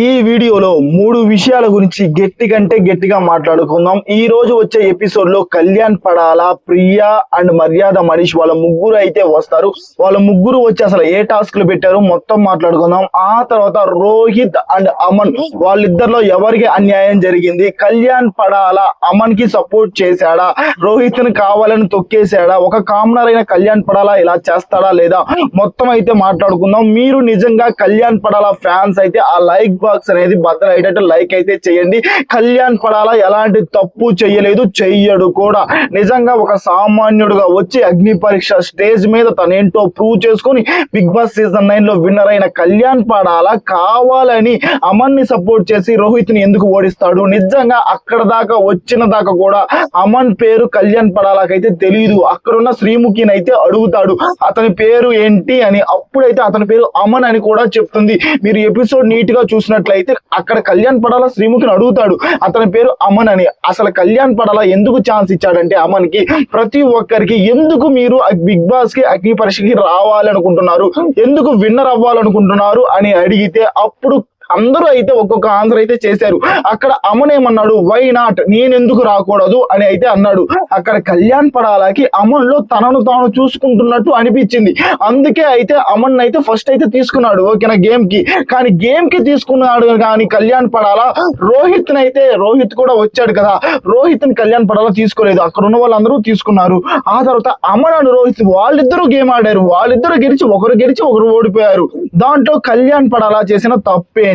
ఈ వీడియోలో 3 విషయాల గురించి గట్టిగా మాట్లాడుకుందాం. ఈ రోజు వచ్చే ఎపిసోడ్ లో కళ్యాణ్ పడాల, ప్రియా అండ్ మర్యాద మనీష్ వాళ్ళ ముగ్గురు అయితే వస్తారు. వాళ్ళ ముగ్గురు వచ్చి అసలు ఏ టాస్క్లు పెట్టారు మొత్తం మాట్లాడుకుందాం. ఆ తర్వాత రోహిత్ అండ్ అమన్ వాళ్ళిద్దరిలో ఎవరికి అన్యాయం జరిగింది, కళ్యాణ్ పడాల అమన్ కి సపోర్ట్ చేశాడా, రోహిత్ ని కావాలని తొక్కేశాడా, ఒక కామనర్ అయిన కళ్యాణ్ పడాల ఇలా చేస్తాడా లేదా మొత్తం అయితే మాట్లాడుకుందాం. మీరు నిజంగా కళ్యాణ్ పడాల ఫ్యాన్స్ అయితే ఆ లైక్ బాక్స్ అనేది బద్దలు అయ్యేటట్టు లైక్ అయితే చేయండి. కళ్యాణ్ పడాల ఎలాంటి తప్పు చెయ్యలేదు, చెయ్యడు కూడా. నిజంగా ఒక సామాన్యుడుగా వచ్చి అగ్ని పరీక్ష స్టేజ్ మీద తనేంటో ప్రూవ్ చేసుకొని బిగ్ బాస్ సీజన్ 9 లో విన్నర్ అయిన కళ్యాణ్ పడాల కావాలని అమన్ ని సపోర్ట్ చేసి రోహిత్ ని ఎందుకు ఓడిస్తాడు? నిజంగా అక్కడ దాకా వచ్చిన దాకా కూడా అమన్ పేరు కళ్యాణ్ పడాలకైతే తెలియదు. అక్కడున్న శ్రీముఖిని అయితే అడుగుతాడు అతని పేరు ఏంటి అని. అప్పుడైతే అతని పేరు అమన్ అని కూడా చెప్తుంది. మీరు ఎపిసోడ్ నీట్ గా చూసినట్లయితే అక్కడ కళ్యాణ్ పడాల శ్రీముఖిని అడుగుతాడు అతని పేరు అమన్ అని. అసలు కళ్యాణ్ పడాల ఎందుకు ఛాన్స్ ఇచ్చాడంటే అమన్ కి, ప్రతి ఒక్కరికి ఎందుకు మీరు బిగ్ బాస్ కి అగ్ని పరీక్షకి రావాలనుకుంటున్నారు, ఎందుకు విన్నర్ అవ్వాలనుకుంటున్నారు అని అడిగితే అప్పుడు అందరూ అయితే ఒక్కొక్క ఆన్సర్ అయితే చేశారు. అక్కడ అమన్ ఏమన్నాడు, వై నాట్, నేనెందుకు రాకూడదు అని అయితే అన్నాడు. అక్కడ కళ్యాణ్ పడాలకి అమన్ లో తనను తాను చూసుకుంటున్నట్టు అనిపించింది. అందుకే అయితే అమన్ అయితే ఫస్ట్ అయితే తీసుకున్నాడు ఓకేనా గేమ్ కి. కానీ గేమ్ కి తీసుకున్నాడు కానీ కళ్యాణ్ పడాల రోహిత్ కూడా వచ్చాడు కదా, రోహిత్ ని కళ్యాణ్ పడాల తీసుకోలేదు. అక్కడ ఉన్న వాళ్ళందరూ తీసుకున్నారు. ఆ తర్వాత అమన్ అండ్ రోహిత్ వాళ్ళిద్దరూ గేమ్ ఆడారు. వాళ్ళిద్దరు గెలిచి ఒకరు ఓడిపోయారు. దాంట్లో కళ్యాణ్ పడాల చేసిన తప్పే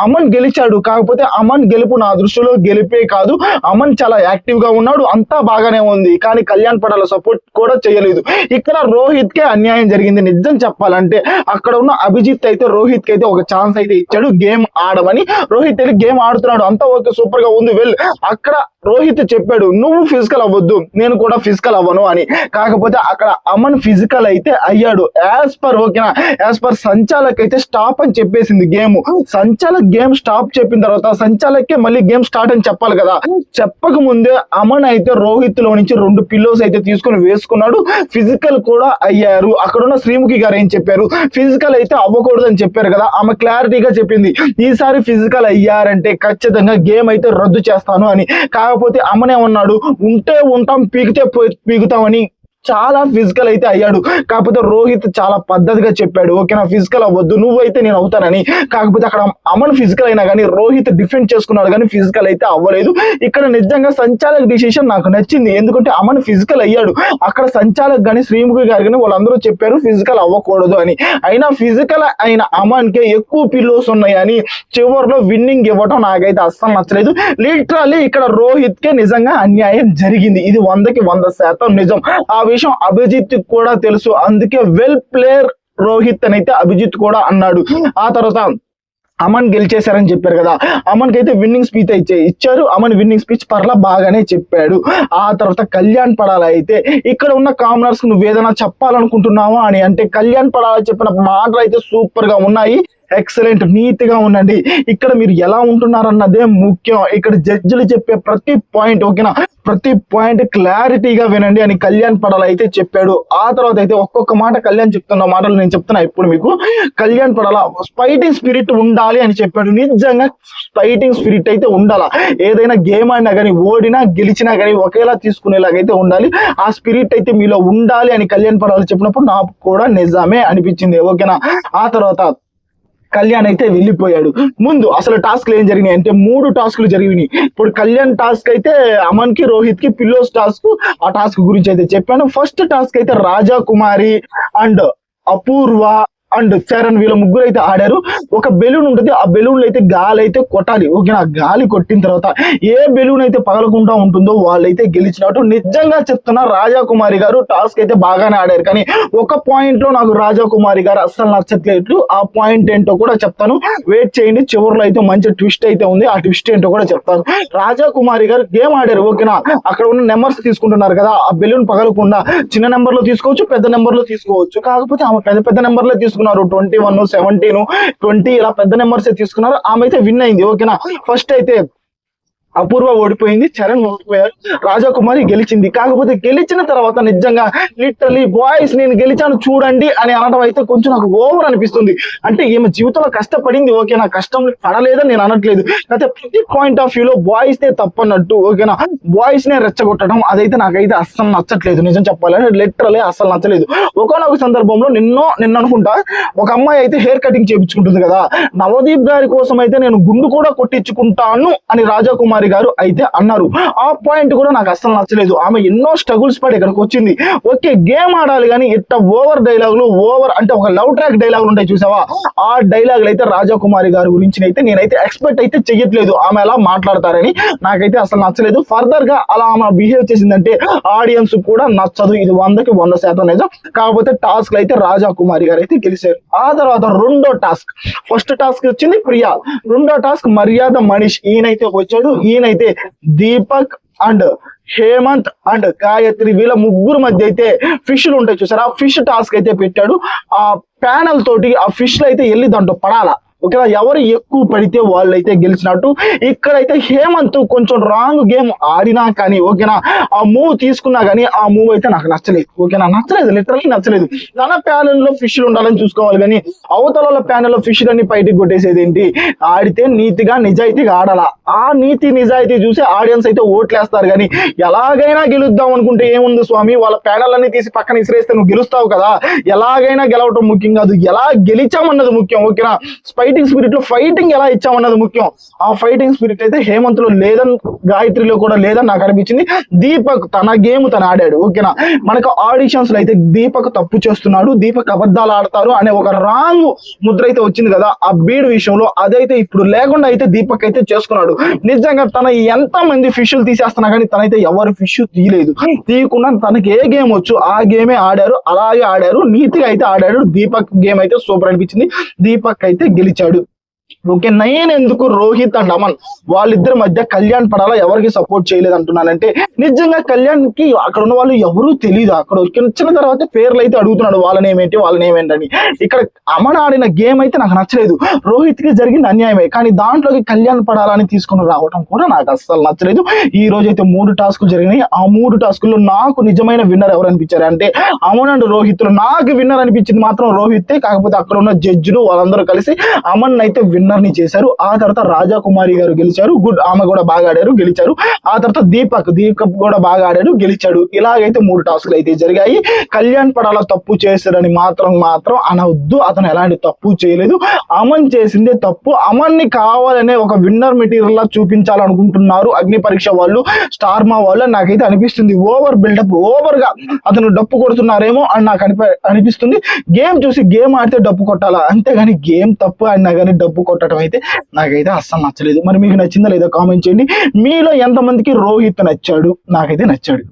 అమన్ గెలిచాడు. కాకపోతే అమన్ గెలుపు నా దృష్టిలో గెలిపే కాదు, అమన్ చాలా యాక్టివ్ గా ఉన్నాడు, అంతా బాగానే ఉంది. కానీ కళ్యాణ్ పడాల సపోర్ట్ కూడా చేయలేదు. ఇక్కడ రోహిత్ కే అన్యాయం జరిగింది. నిజం చెప్పాలంటే అక్కడ ఉన్న అభిజిత్ అయితే రోహిత్ కి అయితే ఒక ఛాన్స్ అయితే ఇచ్చాడు గేమ్ ఆడమని. రోహిత్ అయితే గేమ్ ఆడుతున్నాడు, అంతా ఓకే సూపర్ గా ఉంది వెల్. అక్కడ రోహిత్ చెప్పాడు నువ్వు ఫిజికల్ అవ్వద్దు, నేను కూడా ఫిజికల్ అవ్వను అని. కాకపోతే అక్కడ అమన్ ఫిజికల్ అయితే అయ్యాడు. యాజ్ పర్ సంచాలక్ అయితే స్టాప్ అని చెప్పేసింది గేమ్. సంచాలక్ గేమ్ స్టాప్ చెప్పిన తర్వాత సంచాలకే మళ్ళీ గేమ్ స్టార్ట్ అని చెప్పాలి కదా. చెప్పక ముందే అమన్ అయితే రోహిత్ లో నుంచి 2 పిల్లోస్ అయితే తీసుకొని వేసుకున్నాడు. ఫిజికల్ కూడా అయ్యారు. అక్కడున్న శ్రీముఖి గారు ఏం చెప్పారు, ఫిజికల్ అయితే అవ్వకూడదు అని చెప్పారు కదా. ఆమె క్లారిటీగా చెప్పింది ఈసారి ఫిజికల్ అయ్యారంటే ఖచ్చితంగా గేమ్ అయితే రద్దు చేస్తాను అని. కాకపోతే అమన్ ఏమన్నాడు, ఉంటే ఉంటాం పీకితే పీకుతామని. చాలా ఫిజికల్ అయితే అయ్యాడు. కాకపోతే రోహిత్ చాలా పద్ధతిగా చెప్పాడు ఓకేనా, ఫిజికల్ అవ్వద్దు, నువ్వైతే నేను అవుతానని. కాకపోతే అక్కడ అమన్ ఫిజికల్ అయినా కానీ రోహిత్ డిఫెండ్ చేసుకున్నాడు కానీ ఫిజికల్ అయితే అవ్వలేదు. ఇక్కడ నిజంగా సంచాలక్ డిసిషన్ నాకు నచ్చింది. ఎందుకంటే అమన్ ఫిజికల్ అయ్యాడు. అక్కడ సంచాలక్ కానీ శ్రీముఖి గారు కానీ వాళ్ళందరూ చెప్పారు ఫిజికల్ అవ్వకూడదు అని. అయినా ఫిజికల్ అయిన అమన్ కే ఎక్కువ పిల్లోస్ ఉన్నాయని చివరిలో విన్నింగ్ ఇవ్వటం నాకైతే అస్సలు నచ్చలేదు. లిటరల్లీ ఇక్కడ రోహిత్ కే నిజంగా అన్యాయం జరిగింది. ఇది 100కి 100% నిజం. ఆ విషయం అభిజిత్ కూడా తెలుసు. అందుకే వెల్ ప్లేయర్ రోహిత్ అని అయితే అభిజిత్ కూడా అన్నాడు. ఆ తర్వాత అమన్ గెలిచేశారని చెప్పారు కదా, అమన్ కి అయితే విన్నింగ్ స్పీచ్ అయితే ఇచ్చారు. అమన్ విన్నింగ్ స్పీచ్ పర్లా బాగానే చెప్పాడు. ఆ తర్వాత కళ్యాణ్ పడాల అయితే ఇక్కడ ఉన్న కామనర్స్ నువ్వు ఏదైనా చెప్పాలనుకుంటున్నావా అని అంటే కళ్యాణ్ పడాల చెప్పిన మాటలు అయితే సూపర్ గా ఉన్నాయి. ఎక్సలెంట్, నీట్గా ఉండండి. ఇక్కడ మీరు ఎలా ఉంటున్నారన్నదే ముఖ్యం. ఇక్కడ జడ్జిలు చెప్పే ప్రతి పాయింట్ ఓకేనా, ప్రతి పాయింట్ క్లారిటీగా వినండి అని కళ్యాణ్ పడాల అయితే చెప్పాడు. ఆ తర్వాత అయితే ఒక్కొక్క మాట కళ్యాణ్ చెప్తున్న మాటలు నేను చెప్తున్నా ఇప్పుడు మీకు. కళ్యాణ్ పడాల ఫైటింగ్ స్పిరిట్ ఉండాలి అని చెప్పాడు. నిజంగా ఫైటింగ్ స్పిరిట్ అయితే ఉండాలా. ఏదైనా గేమ్ ఆడినా కానీ ఓడినా గెలిచినా కానీ ఒకేలా తీసుకునేలాగైతే ఉండాలి. ఆ స్పిరిట్ అయితే మీలో ఉండాలి అని కళ్యాణ్ పడాల చెప్పినప్పుడు నాకు కూడా నిజమే అనిపించింది ఓకేనా. ఆ తర్వాత కళ్యాణ్ అయితే వెళ్ళిపోయాడు. ముందు అసలు టాస్క్లు ఏం జరిగినాయి అంటే 3 టాస్క్లు జరిగినాయి. ఇప్పుడు కళ్యాణ్ టాస్క్ అయితే అమన్ కి రోహిత్ కి పిల్లోస్ టాస్క్, ఆ టాస్క్ గురించి అయితే చెప్పాను. ఫస్ట్ టాస్క్ అయితే రాజా కుమారి అండ్ అపూర్వ అండ్ చరణ్ వీళ్ళ ముగ్గురు అయితే ఆడారు. ఒక బెలూన్ ఉంటుంది, ఆ బెలూన్ అయితే గాలి అయితే కొట్టాలి ఓకేనా. గాలి కొట్టిన తర్వాత ఏ బెలూన్ అయితే పగలకుండా ఉంటుందో వాళ్ళైతే గెలిచినట్టు. నిజంగా చెప్తున్నా రాజా కుమారి గారు టాస్క్ అయితే బాగానే ఆడారు. కానీ ఒక పాయింట్ లో నాకు రాజా కుమారి గారు అస్సలు నచ్చట్లేదు. ఆ పాయింట్ ఏంటో కూడా చెప్తాను, వెయిట్ చేయండి. చివరిలో అయితే మంచి ట్విస్ట్ అయితే ఉంది, ఆ ట్విస్ట్ ఏంటో కూడా చెప్తాను. రాజా కుమారి గారు గేమ్ ఆడారు ఓకేనా. అక్కడ ఉన్న నెంబర్స్ తీసుకుంటున్నారు కదా, ఆ బెలూన్ పగలకుండా చిన్న నెంబర్ లో తీసుకోవచ్చు, పెద్ద నెంబర్ లో తీసుకోవచ్చు. కాకపోతే ఆమె పెద్ద నెంబర్ లో తీసుకున్నారు. 21, 17, 20 ఇలా పెద్ద నెంబర్స్ తీసుకున్నారు. ఆమె అయితే విన్ అయింది ఓకేనా. ఫస్ట్ అయితే అపూర్వ ఓడిపోయింది, చరణ్ ఓడిపోయారు, రాజకుమారి గెలిచింది. కాకపోతే గెలిచిన తర్వాత నిజంగా లిటరలీ బాయ్స్ నేను గెలిచాను చూడండి అని అనడం అయితే కొంచెం నాకు ఓవర్ అనిపిస్తుంది. అంటే ఈమె జీవితంలో కష్టపడింది, ఓకేనా, కష్టం పడలేదని నేను అనట్లేదు. అయితే ప్రతి పాయింట్ ఆఫ్ వ్యూలో బాయ్స్ నే తప్పన్నట్టు, ఓకేనా, బాయ్స్ నే రెచ్చగొట్టడం అదైతే నాకైతే అస్సలు నచ్చట్లేదు. నిజం చెప్పాలని లిటరలీ అస్సలు నచ్చలేదు. ఒకనొక సందర్భంలో నిన్న అనుకుంటా ఒక అమ్మాయి అయితే హెయిర్ కటింగ్ చేయించుకుంటుంది కదా, నవదీప్ గారి కోసం అయితే నేను గుండు కూడా కొట్టించుకుంటాను అని రాజకుమారి గారు అయితే అన్నారు. ఆ పాయింట్ కూడా నాకు అస్సలు నచ్చలేదు. ఆమె ఎన్నో స్ట్రగుల్స్ పడి ఇక్కడికి వచ్చింది. ఓకే, గేమ్ ఆడాలి కానీ ఇట్ట ఓవర్ డైలాగులు, ఓవర్ అంటే ఒక లవ్ ట్రాక్ డైలాగులు ఉంటాయి చూసావా, ఆ డైలాగులు అయితే రాజకుమారి గారి గురించి అయితే నేనైతే ఎక్స్పెక్ట్ అయితే చెయ్యట్లేదు. ఆమె ఎలా మాట్లాడతారని నాకైతే అసలు నచ్చలేదు. ఫర్దర్ గా అలా ఆమె బిహేవ్ చేసిందంటే ఆడియన్స్ కూడా నచ్చదు. ఇది 100కి 100% నిజం. కాకపోతే టాస్క్ అయితే రాజకుమారి గారు అయితే గెలిచారు. ఆ తర్వాత రెండో టాస్క్, ఫస్ట్ టాస్క్ వచ్చింది ప్రియా, రెండో టాస్క్ మర్యాద మనీష్. ఈయనైతే వచ్చాడు. ఈయనైతే దీపక్ అండ్ హేమంత్ అండ్ గాయత్రి వీళ్ళ ముగ్గురు మధ్య అయితే ఫిష్లు ఉంటాయి చూసారా, ఆ ఫిష్ టాస్క్ అయితే పెట్టాడు. ఆ ప్యానల్ తోటి ఆ ఫిష్లు అయితే వెళ్ళి దాంట్లో పడాలా, ఓకేనా, ఎవరు ఎక్కువ పడితే వాళ్ళు అయితే గెలిచినట్టు. ఇక్కడైతే హేమంత్ కొంచెం రాంగ్ గేమ్ ఆడినా కానీ, ఓకేనా, ఆ మూవ్ తీసుకున్నా కానీ ఆ మూవ్ అయితే నాకు నచ్చలేదు, ఓకేనా, నచ్చలేదు, లిటరల్లీ నచ్చలేదు. తన ప్యానెల్ లో ఫిష్లు ఉండాలని చూసుకోవాలి కానీ అవతల ప్యానెల్ లో ఫిష్లు అన్ని బయటికి కొట్టేసేది ఏంటి. ఆడితే నీతిగా నిజాయితీగా ఆడాలా. ఆ నీతి నిజాయితీ చూసి ఆడియన్స్ అయితే ఓట్లేస్తారు కానీ ఎలాగైనా గెలుద్దాం అనుకుంటే ఏముంది స్వామి, వాళ్ళ ప్యానెల్ అన్ని తీసి పక్కన ఇసిరేస్తే నువ్వు గెలుస్తావు కదా. ఎలాగైనా గెలవటం ముఖ్యం కాదు, ఎలా గెలిచామన్నది ముఖ్యం, ఓకేనా. ఫైటింగ్ స్పిరిట్ లో ఫైటింగ్ ఎలా ఇచ్చామన్నది ముఖ్యం. ఆ ఫైటింగ్ స్పిరిట్ అయితే హేమంత్ లో లేదని, గాయత్రిలో కూడా లేదని నాకు అనిపించింది. దీపక్ తన గేమ్ తను ఆడాడు, ఓకేనా. మనకు ఆడిషన్స్ లో అయితే దీపక్ తప్పు చేస్తున్నాడు, దీపక్ అబద్ధాలు ఆడతారు అనే ఒక రాంగ్ ముద్ర అయితే వచ్చింది కదా ఆ బీడ్ విషయంలో. అదైతే ఇప్పుడు లేకుండా అయితే దీపక్ అయితే చేసుకున్నాడు. నిజంగా తన ఎంత మంది ఫిష్లు తీసేస్తున్నా కానీ తనైతే ఎవరు ఫిష్ తీయలేదు. తీయకుండా తనకి ఏ గేమ్ వచ్చు ఆ గేమే ఆడారు, అలాగే ఆడారు, నీతిగా అయితే ఆడాడు. దీపక్ గేమ్ అయితే సూపర్ అనిపించింది. దీపక్ అయితే గెలిచాడు. ఓకే, నేను ఎందుకు రోహిత్ అండ్ అమన్ వాళ్ళిద్దరి మధ్య కళ్యాణ్ పడాలా ఎవరికి సపోర్ట్ చేయలేదు అంటున్నానంటే, నిజంగా కళ్యాణ్ కి అక్కడ ఉన్న వాళ్ళు ఎవరూ తెలియదు. అక్కడ వచ్చిన తర్వాత పేర్లు అయితే అడుగుతున్నాడు వాళ్ళనేమేంటని. ఇక్కడ అమన్ ఆడిన గేమ్ అయితే నాకు నచ్చలేదు. రోహిత్ కి జరిగింది అన్యాయమే, కానీ దాంట్లోకి కళ్యాణ్ పడాలని తీసుకుని రావడం కూడా నాకు అస్సలు నచ్చలేదు. ఈ రోజు అయితే 3 టాస్కులు జరిగినాయి. ఆ 3 టాస్కుల్లో నాకు నిజమైన విన్నర్ ఎవరు అనిపించారు అంటే అమన్ అండ్ రోహిత్ లో నాకు విన్నర్ అనిపించింది మాత్రం రోహిత్. కాకపోతే అక్కడ ఉన్న జడ్జిలు వాళ్ళందరూ కలిసి అమన్ అయితే విన్నర్ ని చేశారు. ఆ తర్వాత రాజకుమారి గారు గెలిచారు, గుడ్, ఆమె కూడా బాగా ఆడారు, గెలిచారు. ఆ తర్వాత దీపక్ కూడా బాగా ఆడాడు, గెలిచాడు. ఇలాగైతే 3 టాస్కులు అయితే జరిగాయి. కళ్యాణ్ పడాల తప్పు చేశారని మాత్రం అనవద్దు. అతను ఎలాంటి తప్పు చేయలేదు. అమన్ చేసిందే తప్పు. అమన్ ని కావాలనే ఒక విన్నర్ మెటీరియల్ లా చూపించాలనుకుంటున్నారు అగ్ని పరీక్ష వాళ్ళు, స్టార్మా వాళ్ళు. నాకైతే అనిపిస్తుంది ఓవర్ బిల్డప్, ఓవర్ గా అతను డప్పు కొడుతున్నారేమో అని నాకు అనిపిస్తుంది. గేమ్ చూసి గేమ్ ఆడితే డప్పు కొట్టాలా, అంతేగాని గేమ్ తప్పు ఆడినా కానీ డప్పు కొట్టడం అయితే నాకైతే అస్సలు నచ్చలేదు. మరి మీకు నచ్చిందా లేదా కామెంట్ చేయండి. మీలో ఎంతమందికి రోహిత్ నచ్చాడు? నాకైతే నచ్చాడు.